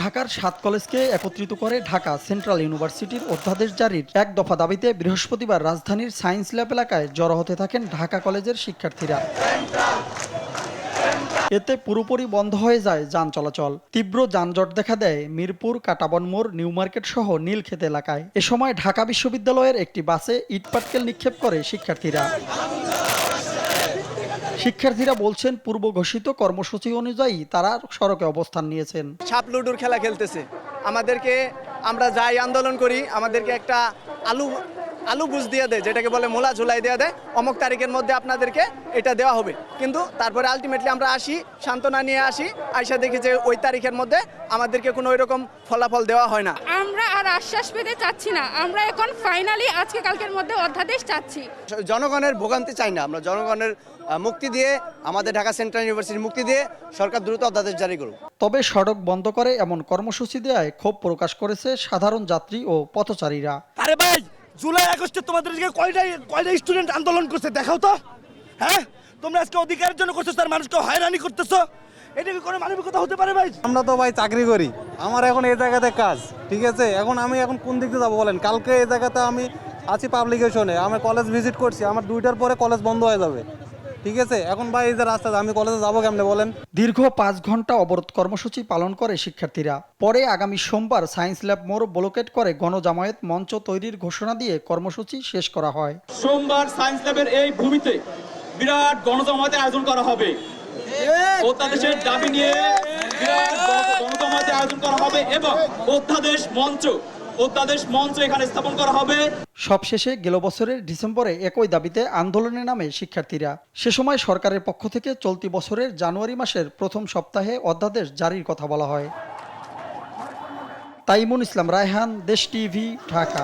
ঢাকার ৭ কলেজকে একত্রিত করে ঢাকা সেন্ট্রাল ইউনিভার্সিটির অধ্যাদেশ জারির এক দফা দাবিতে বৃহস্পতিবার রাজধানীর সায়েন্স ল্যাব এলাকায় জড়ো হতে থাকেন ঢাকা কলেজের শিক্ষার্থীরা। এতে পুরোপুরি বন্ধ হয়ে যায় যান চলাচল। তীব্র যানজট দেখা দেয় মিরপুর, কাঁটাবন মোড়, নিউ মার্কেট সহ নীলক্ষেত এলাকায়। এ সময় ঢাকা বিশ্ববিদ্যালয়ের একটি বাসে ইটপাটকেল নিক্ষেপ করে শিক্ষার্থীরা। শিক্ষার্থীরা বলছেন, পূর্ব ঘোষিত কর্মসূচি অনুযায়ী তারা সড়কে অবস্থান নিয়েছেন। সাপ লুডুর খেলা খেলতেছে আমাদেরকে। আমরা যাই আন্দোলন করি, আমাদেরকে একটা আলু বুঝ দিয়ে দেয়, যেটাকে বলে মোলা ঝুলাই দিয়ে দেয়, অমুক তারিখের মধ্যে আপনাদেরকে এটা দেওয়া হবে। কিন্তু তারপরে আলটিমেটলি আমরা আসি, সান্ত্বনা নিয়ে আসি, আইসা দেখি যে ওই তারিখের মধ্যে আমাদেরকে কোনো ওইরকম ফলাফল দেওয়া হয় না। আমরা আর আশ্বাস পেতে চাচ্ছি না, আমরা এখন ফাইনালি আজকে কালকের মধ্যে অধ্যাদেশ চাচ্ছি। জনগণের ভোগান্তি চাই না, আমরা জনগণের মুক্তি দিয়ে, আমাদের ঢাকা সেন্ট্রাল ইউনিভার্সিটি মুক্তি দিয়ে সরকার দ্রুত অধ্যাদেশ জারি করুক। তবে সড়ক বন্ধ করে এমন কর্মসূচি দেওয়ায় ক্ষোভ প্রকাশ করেছে সাধারণ যাত্রী ও পথচারীরা। আরে ভাই, জুলাই আগস্টে তোমাদের দিকে কয়টা স্টুডেন্ট আন্দোলন করছে দেখাও তো। হ্যাঁ, তোমরা আজকে অধিকারের জন্য করছো, তার মানুষকে হয়রানি করতেছো। এটা কি কোনো মানবিকতা হতে পারে ভাই? আমরা তো ভাই চাকরি করি, আমার এখন এই জায়গাতে কাজ, ঠিক আছে। আমি এখন কোন দিকে যাবো বলেন? কালকে এই জায়গাতে আমি আছি পাবলিকেশনে, আমি কলেজ ভিজিট করছি, আমার 2টার পরে কলেজ বন্ধ হয়ে যাবে, ঠিক আছে। এখন ভাই এই যে রাস্তা, আমি কলেজে যাবো কেমনে বলেন? দীর্ঘ 5 ঘন্টা অবরোধ কর্মসূচি পালন করে শিক্ষার্থীরা। পরে আগামী সোমবার সায়েন্স ল্যাব মোড় ব্লকেট করে গণজামায়াত মঞ্চ তৈরির ঘোষণা দিয়ে কর্মসূচি শেষ করা হয়। সোমবার সায়েন্স ল্যাবের এই ভূমিতে বিরাট গণজামায়াতের আয়োজন করা হবে। অধ্যাদেশের দাবি নিয়ে বিরাট গণজামায়াতের আয়োজন করা হবে এবং অধ্যাদেশ মঞ্চ এখানে স্থাপন করা হবে। সবশেষে গেল বছরের ডিসেম্বরে একই দাবিতে আন্দোলনে নামে শিক্ষার্থীরা। সে সময় সরকারের পক্ষ থেকে চলতি বছরের জানুয়ারি মাসের প্রথম সপ্তাহে অধ্যাদেশ জারির কথা বলা হয়। তাইমুন ইসলাম রায়হান, দেশ টিভি, ঢাকা।